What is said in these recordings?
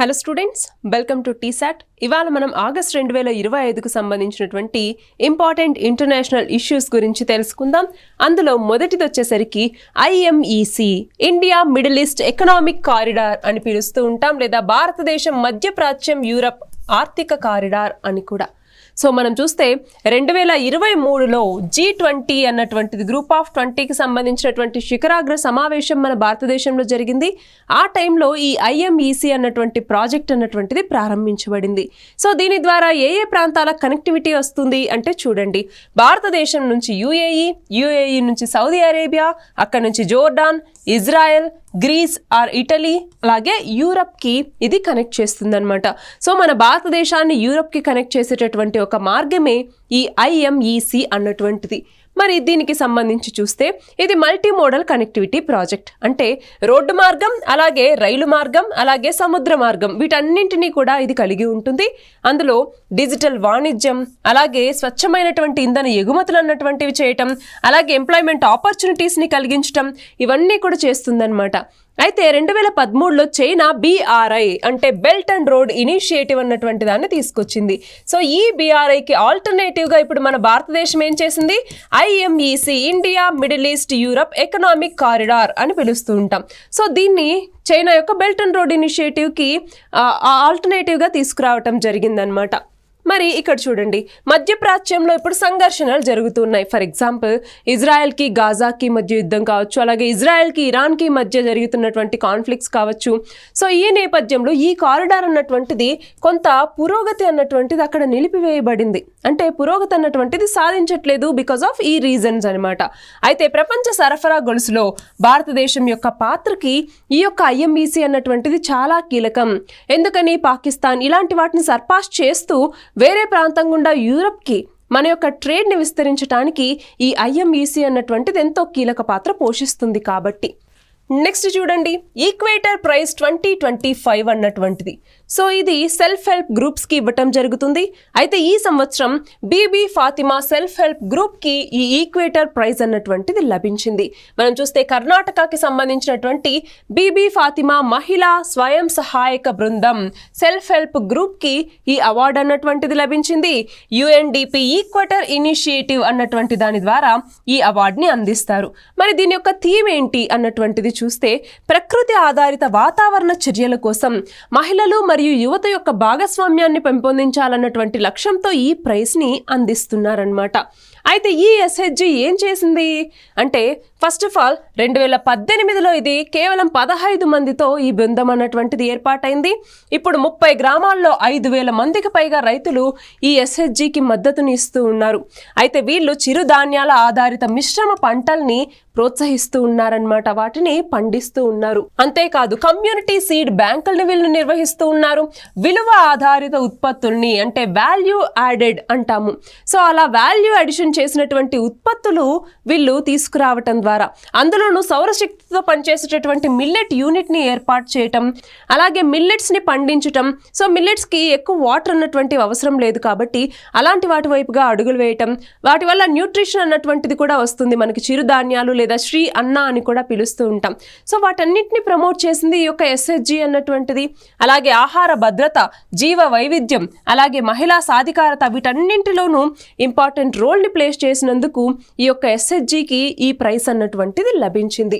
Hello students, welcome to T-SAT. ఇవాళ మనం August 2025కు సంబంధించినటువంటి ఇంపార్టెంట్ ఇంటర్నేషనల్ ఇష్యూస్ గురించి తెలుసుకుందాం. అందులో మొదటిది వచ్చేసరికి IMEC, India middle east economic corridor అని పిలుస్తూ ఉంటాం, లేదా భారతదేశం మధ్యప్రాచ్యం యూరప్ ఆర్థిక కారిడార్ అని కూడా. సో మనం చూస్తే 2023లో G20 అన్నటువంటిది గ్రూప్ ఆఫ్ 20కి సంబంధించినటువంటి శిఖరాగ్ర సమావేశం మన భారతదేశంలో జరిగింది. ఆ టైంలో ఈ IMEC అన్నటువంటి ప్రాజెక్ట్ అన్నటువంటిది ప్రారంభించబడింది. సో దీని ద్వారా ఏ ప్రాంతాల కనెక్టివిటీ వస్తుంది అంటే చూడండి, భారతదేశం నుంచి యుఏఈ నుంచి సౌదీ అరేబియా, అక్కడ నుంచి Jordan, Israel, Greece or Italy, అలాగే యూరప్కి ఇది కనెక్ట్ చేస్తుంది అనమాట. సో మన భారతదేశాన్ని యూరప్కి కనెక్ట్ చేసేటటువంటి ఒక మార్గమే ఈ IMEC అన్నటువంటిది. మరి దీనికి సంబంధించి చూస్తే ఇది మల్టీ మోడల్ కనెక్టివిటీ ప్రాజెక్ట్, అంటే రోడ్డు మార్గం, అలాగే రైలు మార్గం, అలాగే సముద్ర మార్గం, వీటన్నింటినీ కూడా ఇది కలిగి ఉంటుంది. అందులో డిజిటల్ వాణిజ్యం, అలాగే స్వచ్ఛమైనటువంటి ఇంధన ఎగుమతులు అన్నటువంటివి చేయటం, అలాగే ఎంప్లాయ్మెంట్ ఆపర్చునిటీస్ని కలిగించటం, ఇవన్నీ కూడా చేస్తుందన్నమాట. అయితే 2013లో చైనా BRI అంటే బెల్ట్ అండ్ రోడ్ ఇనిషియేటివ్ అన్నటువంటి దాన్ని తీసుకొచ్చింది. సో ఈ BRIకి ఆల్టర్నేటివ్గా ఇప్పుడు మన భారతదేశం ఏం చేసింది, IMEC, India middle east Europe economic corridor అని పిలుస్తూ ఉంటాం. సో దీన్ని చైనా యొక్క బెల్ట్ అండ్ రోడ్ ఇనిషియేటివ్కి ఆల్టర్నేటివ్గా తీసుకురావటం జరిగిందనమాట. మరి ఇక్కడ చూడండి, మధ్యప్రాచ్యంలో ఇప్పుడు సంఘర్షణలు జరుగుతున్నాయి. ఫర్ ఎగ్జాంపుల్, ఇజ్రాయెల్కి గాజాకి మధ్య యుద్ధం కావచ్చు, అలాగే ఇజ్రాయెల్కి ఇరాన్కి మధ్య జరుగుతున్నటువంటి కాన్ఫ్లిక్ట్స్ కావచ్చు. సో ఈ నేపథ్యంలో ఈ కారిడార్ అన్నటువంటిది కొంత పురోగతి అన్నటువంటిది అక్కడ నిలిపివేయబడింది. అంటే పురోగతి అన్నటువంటిది సాధించట్లేదు బికాస్ ఆఫ్ ఈ రీజన్స్ అనమాట. అయితే ప్రపంచ సరఫరా గొలుసులో భారతదేశం యొక్క పాత్రకి ఈ యొక్క IMEC అన్నటువంటిది చాలా కీలకం. ఎందుకని, పాకిస్తాన్ ఇలాంటి వాటిని సర్పాస్ చేస్తూ వేరే ప్రాంతం గుండా యూరప్కి మన యొక్క ట్రేడ్ని విస్తరించడానికి ఈ IMEC అన్నటువంటిది ఎంతో కీలక పాత్ర పోషిస్తుంది కాబట్టి. నెక్స్ట్ చూడండి, ఈక్వేటర్ ప్రైజ్ 2025 అన్నటువంటిది. సో ఇది సెల్ఫ్ హెల్ప్ గ్రూప్స్కి ఇవ్వటం జరుగుతుంది. అయితే ఈ సంవత్సరం బీబీ ఫాతిమా సెల్ఫ్ హెల్ప్ గ్రూప్కి ఈ ఈక్వేటర్ ప్రైజ్ అన్నటువంటిది లభించింది. మనం చూస్తే కర్ణాటకకి సంబంధించినటువంటి బీబీ ఫాతిమా మహిళా స్వయం సహాయక బృందం సెల్ఫ్ హెల్ప్ గ్రూప్కి ఈ అవార్డు అన్నటువంటిది లభించింది. UNDP ఈక్వేటర్ ఇనిషియేటివ్ అన్నటువంటి దాని ద్వారా ఈ అవార్డుని అందిస్తారు. మరి దీని యొక్క థీమ్ ఏంటి అన్నటువంటిది చూస్తే, ప్రకృతి ఆధారిత వాతావరణ చర్యల కోసం మహిళలు మరియు యువత యొక్క భాగస్వామ్యాన్ని పెంపొందించాలన్నటువంటి లక్ష్యంతో ఈ ప్రైజ్ని అందిస్తున్నారన్నమాట. అయితే ఈ SHG ఏం చేసింది అంటే, ఫస్ట్ ఆఫ్ ఆల్ 2018లో ఇది కేవలం 15 మందితో ఈ బృందం అన్నటువంటిది ఏర్పాటైంది. ఇప్పుడు 30 గ్రామాల్లో 5,000 మందికి పైగా రైతులు ఈ SHGకి మద్దతుని ఇస్తూ ఉన్నారు. అయితే వీళ్ళు చిరుధాన్యాల ఆధారిత మిశ్రమ పంటల్ని ప్రోత్సహిస్తూ ఉన్నారనమాట, వాటిని పండిస్తూ ఉన్నారు. అంతేకాదు కమ్యూనిటీ సీడ్ బ్యాంకుల్ని వీళ్ళు నిర్వహిస్తూ ఉన్నారు. విలువ ఆధారిత ఉత్పత్తుల్ని, అంటే వాల్యూ యాడెడ్ అంటాము. సో అలా వాల్యూ అడిషన్ చేసినటువంటి ఉత్పత్తులు వీళ్ళు తీసుకురావటం ద్వారా, అందులోనూ సౌరశక్తితో పనిచేసేటటువంటి మిల్లెట్ యూనిట్ని ఏర్పాటు చేయటం, అలాగే మిల్లెట్స్ని పండించటం. సో మిల్లెట్స్కి ఎక్కువ వాటర్ అన్నటువంటి అవసరం లేదు కాబట్టి అలాంటి వాటి వైపుగా అడుగులు వేయటం, వాటి వల్ల న్యూట్రిషన్ అన్నటువంటిది కూడా వస్తుంది. మనకి చిరుధాన్యాలు లేదా శ్రీ అన్న అని కూడా పిలుస్తూ ఉంటాం. సో వాటన్నిటిని ప్రమోట్ చేసింది ఈ యొక్క SHG అన్నటువంటిది. అలాగే ఆహార భద్రత, జీవ వైవిధ్యం, అలాగే మహిళా సాధికారత, వీటన్నింటిలోనూ ఇంపార్టెంట్ రోల్ని ప్లేస్ చేసినందుకు ఈ యొక్క SHGకి ఈ ప్రైజ్ అన్నటువంటిది లభించింది.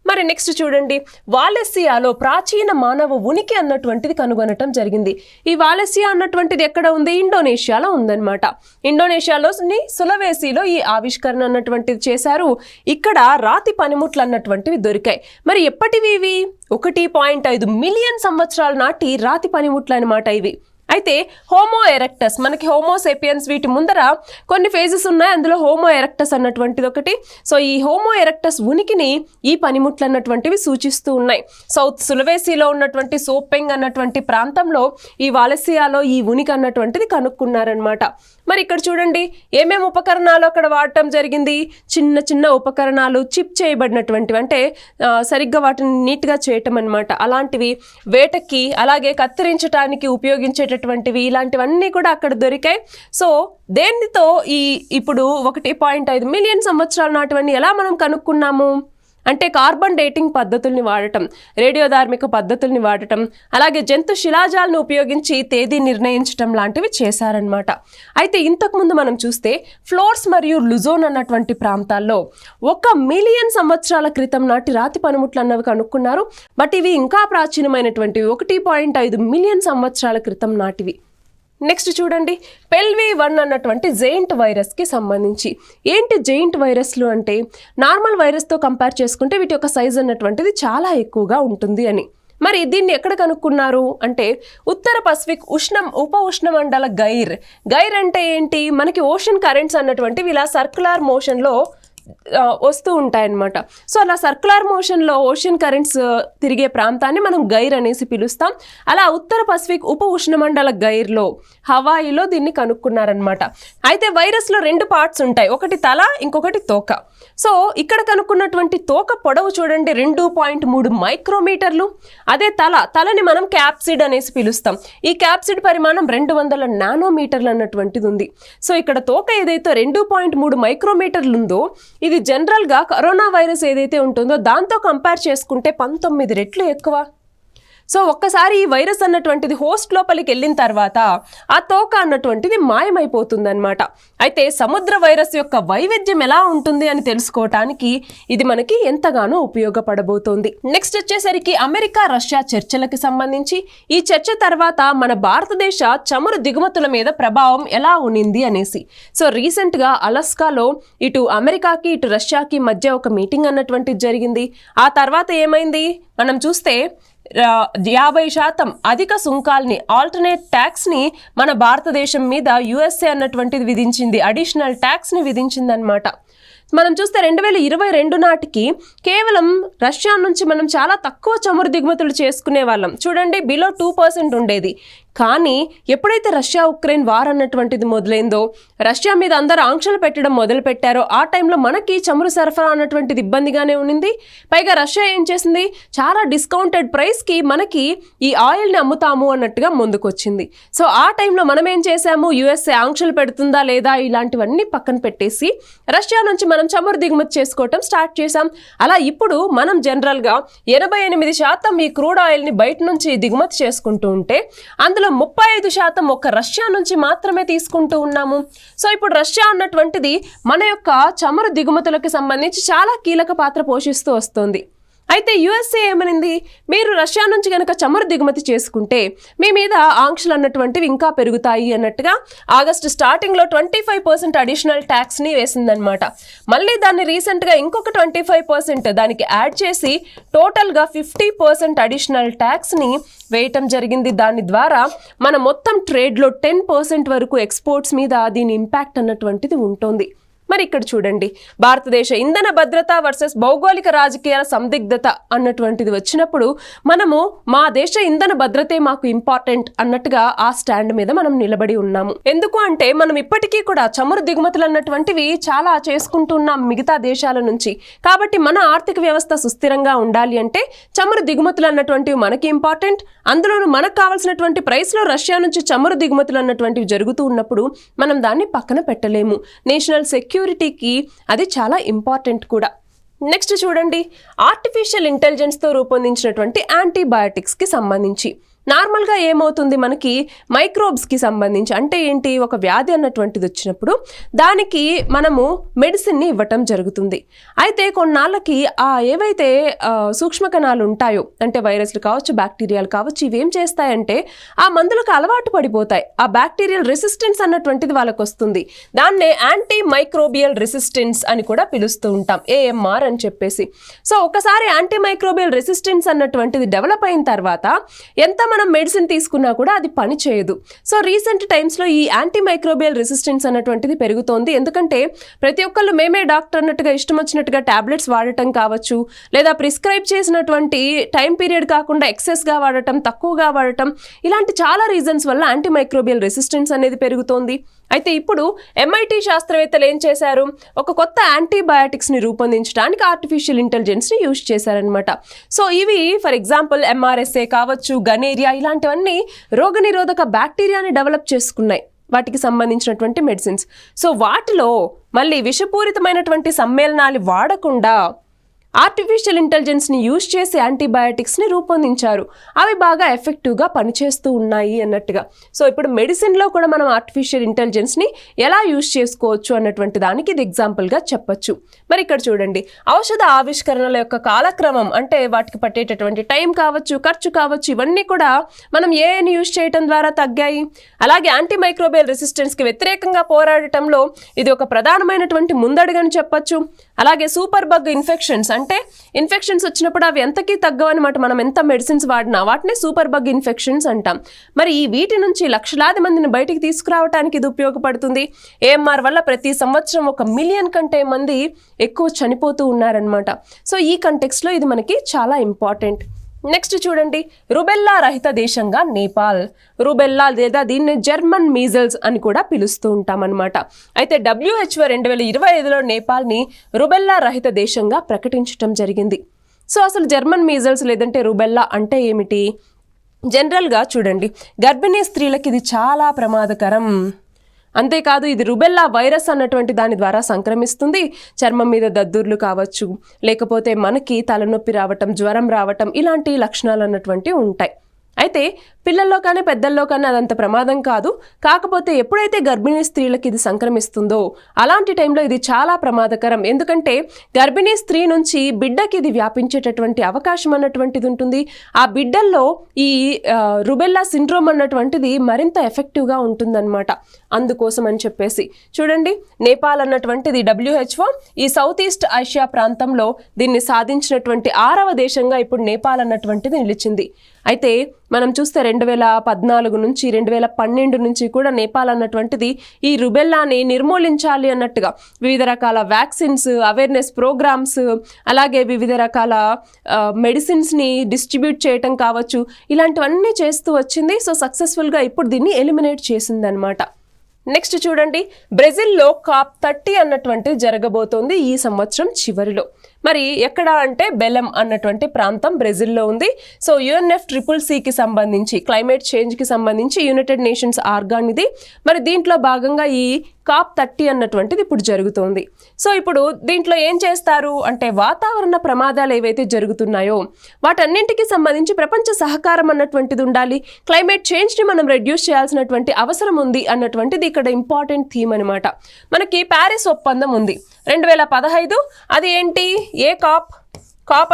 మరి నెక్స్ట్ చూడండి, వాలెసియాలో ప్రాచీన మానవ ఉనికి అన్నటువంటిది కనుగొనటం జరిగింది. ఈ వాలెసియా అన్నటువంటిది ఎక్కడ ఉంది, ఇండోనేషియాలో ఉందన్నమాట. ఇండోనేషియాలోని సులవేసిలో ఈ ఆవిష్కరణ అన్నటువంటిది చేశారు. ఇక్కడ రాతి పనిముట్లు అన్నటువంటివి దొరికాయి. మరి ఎప్పటివి ఇవి, 1.5 మిలియన్ సంవత్సరాల నాటి రాతి పనిముట్లు అనమాట ఇవి. అయితే హోమో ఎరెక్టస్, మనకి హోమోసేపియన్స్, వీటి ముందర కొన్ని ఫేజెస్ ఉన్నాయి, అందులో హోమో ఎరెక్టస్ అన్నటువంటిది ఒకటి. సో ఈ హోమో ఎరెక్టస్ ఉనికిని ఈ పనిముట్లు అన్నటువంటివి సూచిస్తూ ఉన్నాయి. సౌత్ సులవేసిలో ఉన్నటువంటి సోపెంగ్ అన్నటువంటి ప్రాంతంలో ఈ వాలెసియాలో ఈ ఉనికి అన్నటువంటిది కనుక్కున్నారనమాట. మరి ఇక్కడ చూడండి, ఏమేమి ఉపకరణాలు అక్కడ వాడటం జరిగింది, చిన్న చిన్న ఉపకరణాలు, చిప్ చేయబడినటువంటివి, అంటే సరిగ్గా వాటిని నీట్గా చేయటం అనమాట. అలాంటివి వేటకి, అలాగే కత్తిరించడానికి ఉపయోగించేటటువంటివి, ఇలాంటివన్నీ కూడా అక్కడ దొరికాయి. సో దేనితో ఇప్పుడు 1.5 మిలియన్ సంవత్సరాల నాటివన్నీ ఎలా మనం కనుక్కున్నాము అంటే కార్బన్ డేటింగ్ పద్ధతుల్ని వాడటం, రేడియోధార్మిక పద్ధతుల్ని వాడటం, అలాగే జంతు శిలాజాలను ఉపయోగించి తేదీ నిర్ణయించడం లాంటివి చేశారనమాట. అయితే ఇంతకుముందు మనం చూస్తే ఫ్లోర్స్ మరియు లుజోన్ అన్నటువంటి ప్రాంతాల్లో 1 మిలియన్ సంవత్సరాల క్రితం నాటి రాతి పనిముట్లు అన్నవి కనుక్కున్నారు. బట్ ఇవి ఇంకా ప్రాచీనమైనటువంటివి, 1.5 మిలియన్ సంవత్సరాల క్రితం నాటివి. నెక్స్ట్ చూడండి, పెల్వి-1 అన్నటువంటి జెయింట్ వైరస్కి సంబంధించి. ఏంటి జెయింట్ వైరస్లు అంటే, నార్మల్ వైరస్తో కంపేర్ చేసుకుంటే వీటి యొక్క సైజ్ అన్నటువంటిది చాలా ఎక్కువగా ఉంటుంది అని. మరి దీన్ని ఎక్కడ కనుక్కున్నారు అంటే, ఉత్తర పసిఫిక్ ఉప ఉష్ణమండల గైర్ అంటే ఏంటి, మనకి ఓషన్ కరెంట్స్ అన్నటువంటివి ఇలా సర్క్యులర్ మోషన్లో వస్తూ ఉంటాయన్నమాట. సో అలా సర్క్యులర్ మోషన్లో ఓషన్ కరెంట్స్ తిరిగే ప్రాంతాన్ని మనం గైర్ అనేసి పిలుస్తాం. అలా ఉత్తర పసిఫిక్ ఉప ఉష్ణమండల గైర్లో, హవాయిలో దీన్ని కనుక్కున్నారనమాట. అయితే వైరస్లో 2 పార్ట్స్ ఉంటాయి, ఒకటి తల, ఇంకొకటి తోక. సో ఇక్కడ కనుక్కున్నటువంటి తోక పొడవు చూడండి 2.3 మైక్రోమీటర్లు. అదే తలని మనం క్యాప్సిడ్ అనేసి పిలుస్తాం. ఈ క్యాప్సిడ్ పరిమాణం 200 నానోమీటర్లు అన్నటువంటిది ఉంది. సో ఇక్కడ తోక ఏదైతే 2.3 మైక్రోమీటర్లు ఉందో, ఇది జనరల్గా కరోనా వైరస్ ఏదైతే ఉంటుందో దాంతో కంపేర్ చేసుకుంటే 19 రెట్లు ఎక్కువ. సో ఒక్కసారి ఈ వైరస్ అన్నటువంటిది హోస్ట్ లోపలికి వెళ్ళిన తర్వాత ఆ తోక అన్నటువంటిది మాయమైపోతుందన్నమాట. అయితే సముద్ర వైరస్ యొక్క వైవిధ్యం ఎలా ఉంటుంది అని తెలుసుకోవటానికి ఇది మనకి ఎంతగానో ఉపయోగపడబోతోంది. నెక్స్ట్ వచ్చేసరికి అమెరికా రష్యా చర్చలకు సంబంధించి. ఈ చర్చ తర్వాత మన భారతదేశ చమురు దిగుమతుల మీద ప్రభావం ఎలా ఉనింది అనేసి. సో రీసెంట్గా అలస్కాలో ఇటు అమెరికాకి ఇటు రష్యాకి మధ్య ఒక మీటింగ్ అన్నటువంటిది జరిగింది. ఆ తర్వాత ఏమైంది మనం చూస్తే 50% అధిక సుంకాల్ని, ఆల్టర్నేట్ ట్యాక్స్ని మన భారతదేశం మీద యుఎస్ఏ అన్నటువంటిది విధించింది, అడిషనల్ ట్యాక్స్ని విధించిందనమాట. మనం చూస్తే 2022 నాటికి కేవలం రష్యా నుంచి మనం చాలా తక్కువ చమురు దిగుమతులు చేసుకునే వాళ్ళం. చూడండి, బిలో 2% ఉండేది. కానీ ఎప్పుడైతే రష్యా ఉక్రెయిన్ వార్ అన్నటువంటిది మొదలైందో, రష్యా మీద అందరూ ఆంక్షలు పెట్టడం మొదలు పెట్టారో, ఆ టైంలో మనకి చమురు సరఫరా అన్నటువంటిది ఇబ్బందిగానే ఉంది. పైగా రష్యా ఏం చేసింది, చాలా డిస్కౌంటెడ్ ప్రైస్కి మనకి ఈ ఆయిల్ని అమ్ముతాము అన్నట్టుగా ముందుకొచ్చింది. సో ఆ టైంలో మనం ఏం చేసాము, యుఎస్ఏ ఆంక్షలు పెడుతుందా లేదా ఇలాంటివన్నీ పక్కన పెట్టేసి రష్యా నుంచి మనం చమురు దిగుమతి చేసుకోవటం స్టార్ట్ చేసాం. అలా ఇప్పుడు మనం జనరల్గా 88% ఈ క్రూడ్ ఆయిల్ని బయట నుంచి దిగుమతి చేసుకుంటూ ఉంటే అందులో 35% ఒక్క రష్యా నుంచి మాత్రమే తీసుకుంటూ ఉన్నాము. సో ఇప్పుడు రష్యా అన్నటువంటిది మన యొక్క చమురు దిగుమతులకు సంబంధించి చాలా కీలక పాత్ర పోషిస్తూ వస్తుంది. అయితే యుఎస్ఏ ఏమనింది, మీరు రష్యా నుంచి కనుక చమురు దిగుమతి చేసుకుంటే మీ మీద ఆంక్షలు అన్నటువంటివి ఇంకా పెరుగుతాయి అన్నట్టుగా ఆగస్టు స్టార్టింగ్లో 25% అడిషనల్ ట్యాక్స్ని వేసిందనమాట. మళ్ళీ దాన్ని రీసెంట్గా ఇంకొక 25% దానికి యాడ్ చేసి టోటల్గా 50% అడిషనల్ ట్యాక్స్ని వేయటం జరిగింది. దాని ద్వారా మన మొత్తం ట్రేడ్లో 10% వరకు ఎక్స్పోర్ట్స్ మీద దీని ఇంపాక్ట్ అన్నటువంటిది ఉంటుంది. మరి ఇక్కడ చూడండి, భారతదేశ ఇంధన భద్రత వర్సెస్ భౌగోళిక రాజకీయాల సందిగ్ధత అన్నటువంటిది వచ్చినప్పుడు మనము మా దేశ ఇంధన భద్రతే మాకు ఇంపార్టెంట్ అన్నట్టుగా ఆ స్టాండ్ మీద మనం నిలబడి ఉన్నాము. ఎందుకు అంటే మనం ఇప్పటికీ కూడా చమురు దిగుమతులు అన్నటువంటివి చాలా చేసుకుంటున్నాం మిగతా దేశాల నుంచి. కాబట్టి మన ఆర్థిక వ్యవస్థ సుస్థిరంగా ఉండాలి అంటే చమురు దిగుమతులు అన్నటువంటివి మనకి ఇంపార్టెంట్. అందులోనూ మనకు కావాల్సినటువంటి ప్రైస్లో రష్యా నుంచి చమురు దిగుమతులు అన్నటువంటివి జరుగుతూ ఉన్నప్పుడు మనం దాన్ని పక్కన పెట్టలేము. నేషనల్ సెక్యూరిటీకి అది చాలా ఇంపార్టెంట్ కూడా. నెక్స్ట్ చూడండి, ఆర్టిఫిషియల్ ఇంటెలిజెన్స్తో రూపొందించినటువంటి యాంటీబయాటిక్స్కి సంబంధించి. నార్మల్గా ఏమవుతుంది, మనకి మైక్రోబ్స్కి సంబంధించి అంటే ఏంటి, ఒక వ్యాధి అన్నటువంటిది వచ్చినప్పుడు దానికి మనము మెడిసిన్ని ఇవ్వటం జరుగుతుంది. అయితే కొన్నాళ్ళకి ఏవైతే సూక్ష్మ కణాలు ఉంటాయో, అంటే వైరస్లు కావచ్చు, బ్యాక్టీరియాలు కావచ్చు, ఇవేం చేస్తాయంటే ఆ మందులకు అలవాటు పడిపోతాయి. ఆ బ్యాక్టీరియల్ రెసిస్టెన్స్ అన్నటువంటిది వాళ్ళకు వస్తుంది. దాన్నే యాంటీ మైక్రోబియల్ రెసిస్టెన్స్ అని కూడా పిలుస్తూ ఉంటాం, AMR అని చెప్పేసి. సో ఒకసారి యాంటీ మైక్రోబియల్ రెసిస్టెన్స్ అన్నటువంటిది డెవలప్ అయిన తర్వాత ఎంత మనం మెడిసిన్ తీసుకున్నా కూడా అది పని చేయదు. సో రీసెంట్ టైమ్స్లో ఈ యాంటీ మైక్రోబియల్ రెసిస్టెన్స్ అన్నటువంటిది పెరుగుతోంది. ఎందుకంటే ప్రతి ఒక్కళ్ళు మేమే డాక్టర్ అన్నట్టుగా ఇష్టం వచ్చినట్టుగా టాబ్లెట్స్ వాడటం కావచ్చు, లేదా ప్రిస్క్రైబ్ చేసినటువంటి టైం పీరియడ్ కాకుండా ఎక్సెస్గా వాడటం, తక్కువగా వాడటం, ఇలాంటి చాలా రీజన్స్ వల్ల యాంటీ మైక్రోబియల్ రెసిస్టెన్స్ అనేది పెరుగుతోంది. అయితే ఇప్పుడు MIT శాస్త్రవేత్తలు ఏం చేశారు, ఒక కొత్త యాంటీబయాటిక్స్ని రూపొందించడానికి ఆర్టిఫిషియల్ ఇంటెలిజెన్స్ని యూజ్ చేశారనమాట. సో ఇవి ఫర్ ఎగ్జాంపుల్ MRSA కావచ్చు, గనేరియా, ఇలాంటివన్నీ రోగనిరోధక బ్యాక్టీరియాని డెవలప్ చేసుకున్నాయి, వాటికి సంబంధించినటువంటి మెడిసిన్స్. సో వాటిలో మళ్ళీ విషపూరితమైనటువంటి సమ్మేళనాలు వాడకుండా ఆర్టిఫిషియల్ ఇంటెలిజెన్స్ని యూజ్ చేసి యాంటీబయాటిక్స్ని రూపొందించారు. అవి బాగా ఎఫెక్టివ్గా పనిచేస్తూ ఉన్నాయి అన్నట్టుగా. సో ఇప్పుడు మెడిసిన్లో కూడా మనం ఆర్టిఫిషియల్ ఇంటెలిజెన్స్ని ఎలా యూజ్ చేసుకోవచ్చు అన్నటువంటి దానికి ఇది ఎగ్జాంపుల్గా చెప్పొచ్చు. మరి ఇక్కడ చూడండి, ఔషధ ఆవిష్కరణల యొక్క కాలక్రమం అంటే వాటికి పట్టేటటువంటి టైం కావచ్చు, ఖర్చు కావచ్చు, ఇవన్నీ కూడా మనం ఏఐని యూజ్ చేయడం ద్వారా తగ్గాయి. అలాగే యాంటీమైక్రోబియల్ రెసిస్టెన్స్కి వ్యతిరేకంగా పోరాడటంలో ఇది ఒక ప్రధానమైనటువంటి ముందడుగని చెప్పొచ్చు. అలాగే సూపర్ బగ్ ఇన్ఫెక్షన్స్ అంటే ఇన్ఫెక్షన్స్ వచ్చినప్పుడు అవి ఎంతకీ తగ్గవన్నమాట. మనం ఎంత మెడిసిన్స్ వాడినా వాటిని సూపర్ బగ్ ఇన్ఫెక్షన్స్ అంటాం. మరి ఈ వీటి నుంచి లక్షలాది మందిని బయటికి తీసుకురావడానికి ఇది ఉపయోగపడుతుంది. ఏఎంఆర్ వల్ల ప్రతి సంవత్సరం 1 మిలియన్ కంటే మంది ఎక్కువ చనిపోతూ ఉన్నారనమాట. సో ఈ కంటెక్స్లో ఇది మనకి చాలా ఇంపార్టెంట్. నెక్స్ట్ చూడండి, రుబెల్లా రహిత దేశంగా నేపాల్. రుబెల్లా లేదా దీన్ని జర్మన్ మీజల్స్ అని కూడా పిలుస్తూ ఉంటాం అనమాట. అయితే WHO 2025లో నేపాల్ని రుబెల్లా రహిత దేశంగా ప్రకటించడం జరిగింది. సో అసలు జర్మన్ మీజల్స్ లేదంటే రుబెల్లా అంటే ఏమిటి? జనరల్గా చూడండి, గర్భిణీ స్త్రీలకి ఇది చాలా ప్రమాదకరం. అంతేకాదు ఇది రుబెల్లా వైరస్ అన్నటువంటి దాని ద్వారా సంక్రమిస్తుంది. చర్మం మీద దద్దుర్లు కావచ్చు, లేకపోతే మనకి తలనొప్పి రావటం, జ్వరం రావటం, ఇలాంటి లక్షణాలు అన్నటువంటివి ఉంటాయి. అయితే పిల్లల్లో కానీ పెద్దల్లో కానీ అదంత ప్రమాదం కాదు. కాకపోతే ఎప్పుడైతే గర్భిణీ స్త్రీలకి ఇది సంక్రమిస్తుందో అలాంటి టైంలో ఇది చాలా ప్రమాదకరం. ఎందుకంటే గర్భిణీ స్త్రీ నుంచి బిడ్డకి ఇది వ్యాపించేటటువంటి అవకాశం అన్నటువంటిది ఉంటుంది. ఆ బిడ్డల్లో ఈ రుబెల్లా సిండ్రోమ్ అన్నటువంటిది మరింత ఎఫెక్టివ్గా ఉంటుందన్నమాట. అందుకోసం అని చెప్పేసి చూడండి, నేపాల్ అన్నటువంటిది WHO ఈ సౌత్ ఈస్ట్ ఆసియా ప్రాంతంలో దీన్ని సాధించినటువంటి 6వ దేశంగా ఇప్పుడు నేపాల్ అన్నటువంటిది నిలిచింది. అయితే మనం చూస్తే 2014 నుంచి 2012 నుంచి కూడా నేపాల్ అన్నటువంటిది ఈ రుబెల్లాని నిర్మూలించాలి అన్నట్టుగా వివిధ రకాల వ్యాక్సిన్స్, అవేర్నెస్ ప్రోగ్రామ్స్, అలాగే వివిధ రకాల మెడిసిన్స్ని డిస్ట్రిబ్యూట్ చేయటం కావచ్చు, ఇలాంటివన్నీ చేస్తూ వచ్చింది. సో సక్సెస్ఫుల్గా ఇప్పుడు దీన్ని ఎలిమినేట్ చేసిందనమాట. నెక్స్ట్ చూడండి, బ్రెజిల్లో COP30 అన్నటువంటిది జరగబోతోంది ఈ సంవత్సరం చివరిలో. మరి ఎక్కడ అంటే బెలెం అన్నటువంటి ప్రాంతం బ్రెజిల్లో ఉంది. సో UNFCCCకి సంబంధించి క్లైమేట్ చేంజ్కి సంబంధించి యునైటెడ్ నేషన్స్ ఆర్గాన్ ఇది. మరి దీంట్లో భాగంగా ఈ COP30 అన్నటువంటిది ఇప్పుడు జరుగుతోంది. సో ఇప్పుడు దీంట్లో ఏం చేస్తారు అంటే వాతావరణ ప్రమాదాలు ఏవైతే జరుగుతున్నాయో వాటన్నింటికి సంబంధించి ప్రపంచ సహకారం అన్నటువంటిది ఉండాలి. క్లైమేట్ చేంజ్ని మనం రెడ్యూస్ చేయాల్సినటువంటి అవసరం ఉంది అన్నటువంటిది ఇక్కడ ఇంపార్టెంట్ థీమ్ అనమాట. మనకి ప్యారిస్ ఒప్పందం ఉంది 2015. అది ఏంటి? ఏ కాప్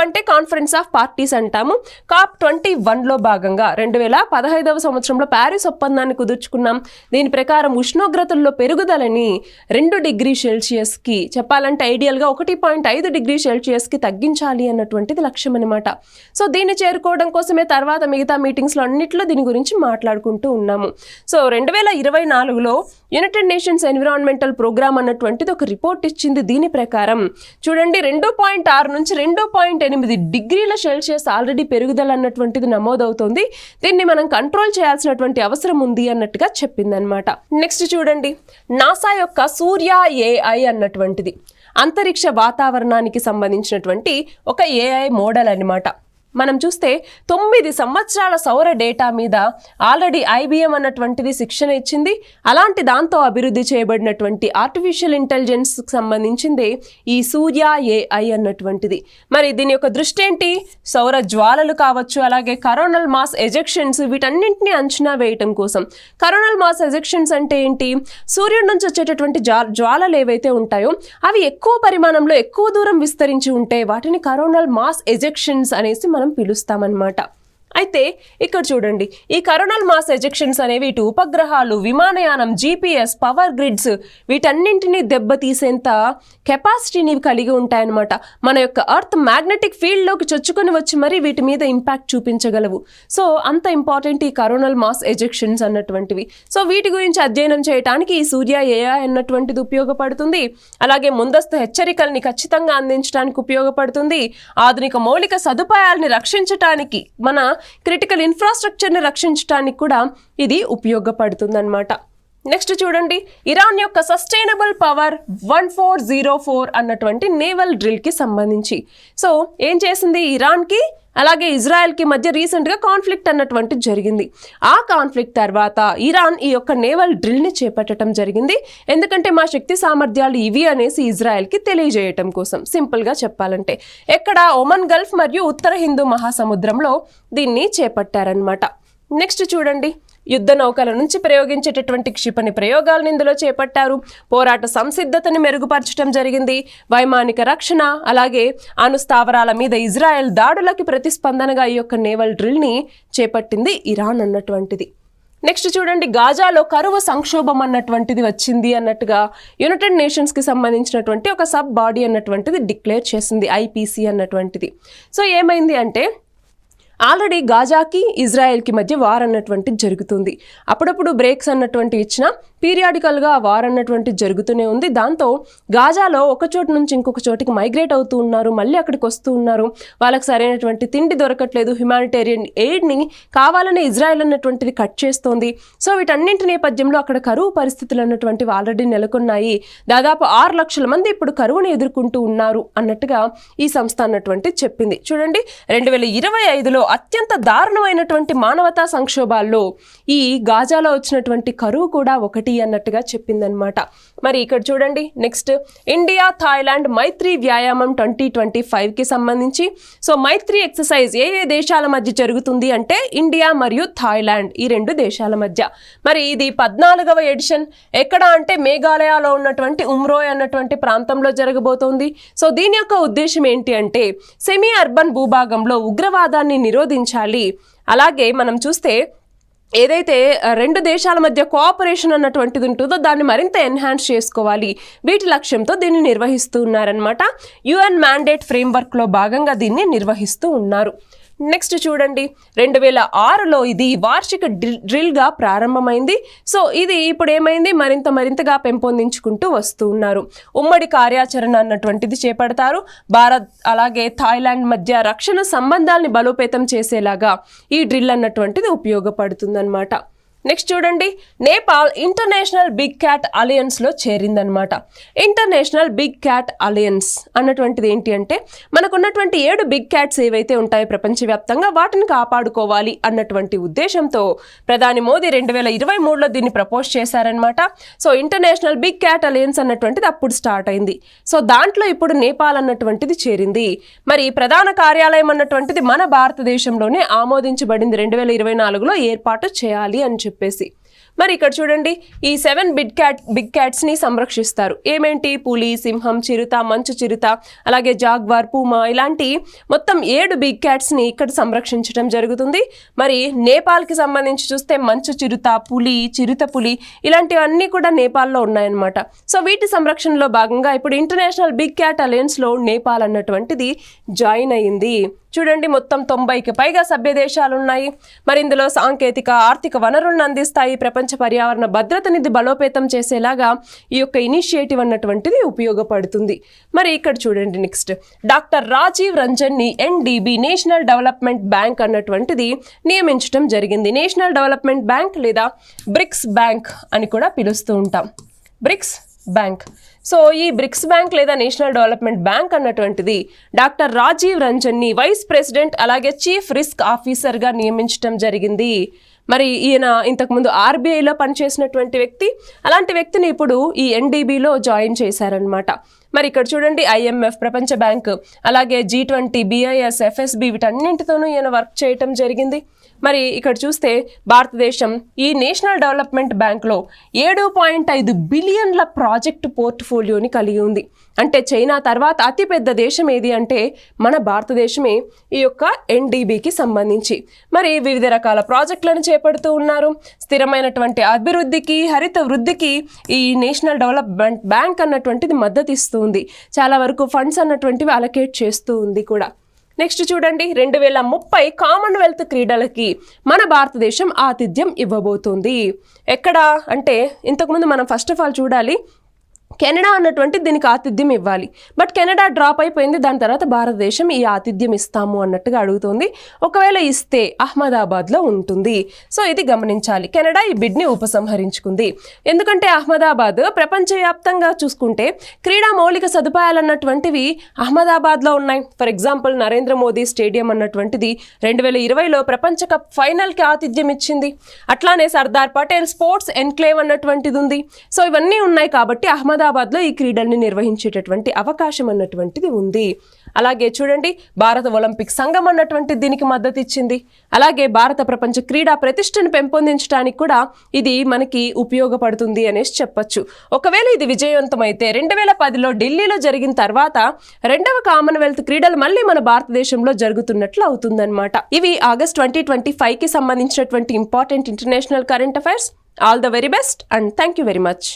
అంటే కాన్ఫరెన్స్ ఆఫ్ పార్టీస్ అంటాము. COP21లో భాగంగా 2015వ సంవత్సరంలో ప్యారిస్ ఒప్పందాన్ని కుదుర్చుకున్నాం. దీని ప్రకారం ఉష్ణోగ్రతల్లో పెరుగుదలని 2 డిగ్రీ సెల్సియస్కి, చెప్పాలంటే ఐడియల్గా 1.5 డిగ్రీ సెల్సియస్కి తగ్గించాలి అన్నటువంటిది లక్ష్యం అనమాట. సో దీన్ని చేరుకోవడం కోసమే తర్వాత మిగతా మీటింగ్స్లో అన్నింటిలో దీని గురించి మాట్లాడుకుంటూ ఉన్నాము. సో 2024లో యునైటెడ్ నేషన్స్ ఎన్విరాన్మెంటల్ ప్రోగ్రామ్ అన్నటువంటిది ఒక రిపోర్ట్ ఇచ్చింది. దీని ప్రకారం చూడండి, 2.6 నుంచి 2.8 డిగ్రీల సెల్సియస్ ఆల్రెడీ పెరుగుదల అన్నటువంటిది నమోదవుతోంది. దీన్ని మనం కంట్రోల్ చేయాల్సినటువంటి అవసరం ఉంది అన్నట్టుగా చెప్పిందనమాట. నెక్స్ట్ చూడండి, నాసా యొక్క సూర్య AI అన్నటువంటిది అంతరిక్ష వాతావరణానికి సంబంధించినటువంటి ఒక AI మోడల్ అన్నమాట. మనం చూస్తే 9 సంవత్సరాల సౌర డేటా మీద ఆల్రెడీ IBM అన్నటువంటిది శిక్షణ ఇచ్చింది. అలాంటి దాంతో అభివృద్ధి చేయబడినటువంటి ఆర్టిఫిషియల్ ఇంటెలిజెన్స్కి సంబంధించింది ఈ సూర్య AI అన్నటువంటిది. మరి దీని యొక్క దృష్టి ఏంటి? సౌర జ్వాలలు కావచ్చు, అలాగే కరోనల్ మాస్ ఎజెక్షన్స్, వీటన్నింటినీ అంచనా వేయటం కోసం. కరోనల్ మాస్ ఎజెక్షన్స్ అంటే ఏంటి? సూర్యుడి నుంచి వచ్చేటటువంటి జ్వాలలు ఏవైతే ఉంటాయో అవి ఎక్కువ పరిమాణంలో ఎక్కువ దూరం విస్తరించి ఉంటే వాటిని కరోనల్ మాస్ ఎజెక్షన్స్ అనేసి మనం పిలుస్తామన్నమాట. అయితే ఇక్కడ చూడండి, ఈ కరోనల్ మాస్ ఎజెక్షన్స్ అనేవి ఇటు ఉపగ్రహాలు, విమానయానం, GPS, పవర్ గ్రిడ్స్ వీటన్నింటినీ దెబ్బతీసేంత కెపాసిటీని కలిగి ఉంటాయన్నమాట. మన యొక్క ఎర్త్ మ్యాగ్నెటిక్ ఫీల్డ్లోకి చొచ్చుకొని వచ్చి మరి వీటి మీద ఇంపాక్ట్ చూపించగలవు. సో అంత ఇంపార్టెంట్ ఈ కరోనల్ మాస్ ఎజెక్షన్స్ అన్నటువంటివి. సో వీటి గురించి అధ్యయనం చేయడానికి ఈ సూర్య AI అన్నటువంటిది ఉపయోగపడుతుంది. అలాగే ముందస్తు హెచ్చరికల్ని ఖచ్చితంగా అందించడానికి ఉపయోగపడుతుంది. ఆధునిక మౌలిక సదుపాయాలని రక్షించడానికి, మన క్రిటికల్ ఇన్ఫ్రాస్ట్రక్చర్ని రక్షించడానికి కూడా ఇది ఉపయోగపడుతుందన్నమాట. నెక్స్ట్ చూడండి, ఇరాన్ యొక్క సస్టైనబుల్ పవర్ 1404 అన్నటువంటి నేవల్ డ్రిల్కి సంబంధించి. సో ఏం చేసింది, ఇరాన్కి అలాగే ఇజ్రాయెల్కి మధ్య రీసెంట్గా కాన్ఫ్లిక్ట్ అన్నటువంటి జరిగింది. ఆ కాన్ఫ్లిక్ట్ తర్వాత ఇరాన్ ఈ యొక్క నేవల్ డ్రిల్ని చేపట్టడం జరిగింది. ఎందుకంటే మా శక్తి సామర్థ్యాలు ఇవి అనేసి ఇజ్రాయెల్కి తెలియజేయటం కోసం, సింపుల్గా చెప్పాలంటే. ఎక్కడ, ఒమన్ గల్ఫ్ మరియు ఉత్తర హిందూ మహాసముద్రంలో దీన్ని చేపట్టారనమాట. నెక్స్ట్ చూడండి, యుద్ధ నౌకల నుంచి ప్రయోగించేటటువంటి క్షిపణి ప్రయోగాలను ఇందులో చేపట్టారు. పోరాట సంసిద్ధతని మెరుగుపరచడం జరిగింది. వైమానిక రక్షణ అలాగే అణుస్థావరాల మీద ఇజ్రాయెల్ దాడులకి ప్రతిస్పందనగా ఈ యొక్క నేవల్ డ్రిల్ని చేపట్టింది ఇరాన్ అన్నటువంటిది. నెక్స్ట్ చూడండి, గాజాలో కరువు సంక్షోభం అన్నటువంటిది వచ్చింది అన్నట్టుగా యునైటెడ్ నేషన్స్కి సంబంధించినటువంటి ఒక సబ్ బాడీ అన్నటువంటిది డిక్లేర్ చేసింది, ఐపీసీ అన్నటువంటిది. సో ఏమైంది అంటే, ఆల్రెడీ గాజాకి ఇజ్రాయెల్కి మధ్య వార్ అన్నటువంటిది జరుగుతుంది. అప్పుడప్పుడు బ్రేక్స్ అన్నటువంటివి ఇచ్చినా పీరియాడికల్గా వార్ అన్నటువంటిది జరుగుతూనే ఉంది. దాంతో గాజాలో ఒక చోటు నుంచి ఇంకొక చోటికి మైగ్రేట్ అవుతూ ఉన్నారు, మళ్ళీ అక్కడికి వస్తూ ఉన్నారు. వాళ్ళకి సరైనటువంటి తిండి దొరకట్లేదు. హ్యుమానిటేరియన్ ఎయిడ్ని కావాలనే ఇజ్రాయెల్ అన్నటువంటిది కట్ చేస్తోంది. సో వీటన్నింటి నేపథ్యంలో అక్కడ కరువు పరిస్థితులు అన్నటువంటివి ఆల్రెడీ నెలకొన్నాయి. దాదాపు 6 లక్షల మంది ఇప్పుడు కరువుని ఎదుర్కొంటూ ఉన్నారు అన్నట్టుగా ఈ సంస్థ అన్నటువంటిది చెప్పింది. చూడండి, 2025లో అత్యంత దారుణమైనటువంటి మానవతా సంక్షోభాల్లో ఈ గాజాలో వచ్చినటువంటి కరువు కూడా ఒకటి అన్నట్టుగా చెప్పిందనమాట. మరి ఇక్కడ చూడండి, నెక్స్ట్ ఇండియా థాయిలాండ్ మైత్రి వ్యాయామం 2025కి సంబంధించి. సో మైత్రి ఎక్సర్సైజ్ ఏ దేశాల మధ్య జరుగుతుంది అంటే ఇండియా మరియు థాయిలాండ్, ఈ 2 దేశాల మధ్య. మరి ఇది 14వ ఎడిషన్. ఎక్కడ అంటే మేఘాలయలో ఉన్నటువంటి ఉమ్రోయ్ అన్నటువంటి ప్రాంతంలో జరగబోతోంది. సో దీని యొక్క ఉద్దేశం ఏంటి అంటే, సెమీ అర్బన్ భూభాగంలో ఉగ్రవాదాన్ని నిరోధించాలి. అలాగే మనం చూస్తే ఏదైతే 2 దేశాల మధ్య కోఆపరేషన్ అన్నటువంటిది ఉంటుందో దాన్ని మరింత ఎన్హాన్స్ చేసుకోవాలి. వీటి లక్ష్యంతో దీన్ని నిర్వహిస్తూ ఉన్నారనమాట. యుఎన్ మ్యాండేట్ ఫ్రేమ్వర్క్లో భాగంగా దీన్ని నిర్వహిస్తూ ఉన్నారు. నెక్స్ట్ చూడండి, 2006లో ఇది వార్షిక డ్రిల్గా ప్రారంభమైంది. సో ఇది ఇప్పుడు ఏమైంది, మరింతగా పెంపొందించుకుంటూ వస్తూ ఉన్నారు. ఉమ్మడి కార్యాచరణ అన్నటువంటిది చేపడతారు. భారత్ అలాగే థాయిలాండ్ మధ్య రక్షణ సంబంధాలని బలోపేతం చేసేలాగా ఈ డ్రిల్ అన్నటువంటిది ఉపయోగపడుతుందన్నమాట. నెక్స్ట్ చూడండి, నేపాల్ ఇంటర్నేషనల్ బిగ్ క్యాట్ అలయన్స్లో చేరిందనమాట. ఇంటర్నేషనల్ బిగ్ క్యాట్ అలయన్స్ అన్నటువంటిది ఏంటి అంటే, మనకున్నటువంటి 7 బిగ్ క్యాట్స్ ఏవైతే ఉంటాయో ప్రపంచవ్యాప్తంగా వాటిని కాపాడుకోవాలి అన్నటువంటి ఉద్దేశంతో ప్రధాని మోదీ 2023లో దీన్ని ప్రపోజ్ చేశారనమాట. So International big cat alliance అన్నటువంటిది అప్పుడు స్టార్ట్ అయింది. సో దాంట్లో ఇప్పుడు నేపాల్ అన్నటువంటిది చేరింది. మరి ప్రధాన కార్యాలయం అన్నటువంటిది మన భారతదేశంలోనే ఆమోదించబడింది 2024లో ఏర్పాటు చేయాలి అని చెప్పేసి. మరి ఇక్కడ చూడండి, ఈ 7 బిగ్ క్యాట్స్ని సంరక్షిస్తారు. ఏమేంటి, పులి, సింహం, చిరుత, మంచు చిరుత, అలాగే జాగ్వార్, పూమా, ఇలాంటి మొత్తం 7 బిగ్ క్యాట్స్ని ఇక్కడ సంరక్షించడం జరుగుతుంది. మరి నేపాల్కి సంబంధించి చూస్తే మంచు చిరుత, పులి, చిరుత పులి ఇలాంటివన్నీ కూడా నేపాల్లో ఉన్నాయన్నమాట. సో వీటి సంరక్షణలో భాగంగా ఇప్పుడు ఇంటర్నేషనల్ బిగ్ క్యాట్ అలయన్స్లో నేపాల్ అన్నటువంటిది జాయిన్ అయ్యింది. చూడండి, మొత్తం 90కి పైగా సభ్య దేశాలు ఉన్నాయి. మరి ఇందులో సాంకేతిక, ఆర్థిక వనరులను అందిస్తాయి. ప్రపంచ పర్యావరణ భద్రతని బలోపేతం చేసేలాగా ఈ యొక్క ఇనిషియేటివ్ అన్నటువంటిది ఉపయోగపడుతుంది. మరి ఇక్కడ చూడండి, నెక్స్ట్ డాక్టర్ రాజీవ్ రంజన్ని ఎన్డీబీ నేషనల్ డెవలప్మెంట్ బ్యాంక్ అన్నటువంటిది నియమించడం జరిగింది. నేషనల్ డెవలప్మెంట్ బ్యాంక్ లేదా బ్రిక్స్ బ్యాంక్ అని కూడా పిలుస్తూ ఉంటాం, బ్రిక్స్ బ్యాంక్. సో ఈ బ్రిక్స్ బ్యాంక్ లేదా నేషనల్ డెవలప్మెంట్ బ్యాంక్ అన్నటువంటిది డాక్టర్ రాజీవ్ రంజన్ని వైస్ ప్రెసిడెంట్ అలాగే చీఫ్ రిస్క్ ఆఫీసర్గా నియమించడం జరిగింది. మరి ఈయన ఇంతకుముందు ఆర్బీఐలో పనిచేసినటువంటి వ్యక్తి. అలాంటి వ్యక్తిని ఇప్పుడు ఈ ఎన్డీబీలో జాయిన్ చేశారనమాట. మరి ఇక్కడ చూడండి, ఐఎంఎఫ్, ప్రపంచ బ్యాంక్, అలాగే G20, BIS, FSB వీటన్నింటితోనూ ఈయన వర్క్ చేయటం జరిగింది. మరి ఇక్కడ చూస్తే భారతదేశం ఈ నేషనల్ డెవలప్మెంట్ బ్యాంక్లో 7.5 బిలియన్ల ప్రాజెక్టు పోర్ట్ఫోలియోని కలిగి ఉంది. అంటే చైనా తర్వాత అతిపెద్ద దేశం ఏది అంటే మన భారతదేశమే ఈ యొక్క ఎన్డీబీకి సంబంధించి. మరి వివిధ రకాల ప్రాజెక్టులను చేపడుతూ ఉన్నారు. స్థిరమైనటువంటి అభివృద్ధికి, హరిత వృద్ధికి ఈ నేషనల్ డెవలప్మెంట్ బ్యాంక్ అన్నటువంటిది మద్దతు ఇస్తూ ఉంది. చాలా వరకు ఫండ్స్ అన్నటువంటివి అలొకేట్ చేస్తూ ఉంది కూడా. నెక్స్ట్ చూడండి, 2030 కామన్వెల్త్ క్రీడలకి మన భారతదేశం ఆతిథ్యం ఇవ్వబోతుంది. ఎక్కడ అంటే, ఇంతకుముందు మనం ఫస్ట్ ఆఫ్ ఆల్ చూడాలి, కెనడా అన్నటువంటి దీనికి ఆతిథ్యం ఇవ్వాలి. బట్ కెనడా డ్రాప్ అయిపోయింది. దాని తర్వాత భారతదేశం ఈ ఆతిథ్యం ఇస్తాము అన్నట్టుగా అడుగుతోంది. ఒకవేళ ఇస్తే అహ్మదాబాద్లో ఉంటుంది. సో ఇది గమనించాలి. కెనడా ఈ బిడ్ని ఉపసంహరించుకుంది. ఎందుకంటే అహ్మదాబాద్ ప్రపంచవ్యాప్తంగా చూసుకుంటే క్రీడా మౌలిక సదుపాయాలు అన్నటువంటివి అహ్మదాబాద్లో ఉన్నాయి. For example Narendra Modi stadium అన్నటువంటిది 2020లో ప్రపంచ కప్ ఫైనల్కి ఆతిథ్యం ఇచ్చింది. అట్లానే సర్దార్ పటేల్ స్పోర్ట్స్ ఎన్క్లేవ్ అన్నటువంటిది ఉంది. సో ఇవన్నీ ఉన్నాయి కాబట్టి అహ్మదాబాద్లో ఈ క్రీడల్ని నిర్వహించేటటువంటి అవకాశం అన్నటువంటిది ఉంది. అలాగే చూడండి, భారత ఒలింపిక్ సంఘం అన్నటువంటి దీనికి మద్దతు ఇచ్చింది. అలాగే భారత ప్రపంచ క్రీడా ప్రతిష్టను పెంపొందించడానికి కూడా ఇది మనకి ఉపయోగపడుతుంది అనేసి చెప్పొచ్చు. ఒకవేళ ఇది విజయవంతమైతే 2010లో ఢిల్లీలో జరిగిన తర్వాత 2వ కామన్వెల్త్ క్రీడలు మళ్ళీ మన భారతదేశంలో జరుగుతున్నట్లు అవుతుందన్నమాట. ఇవి ఆగస్ట్ 2025కి సంబంధించినటువంటి important international current affairs. All the very best and thank you very much.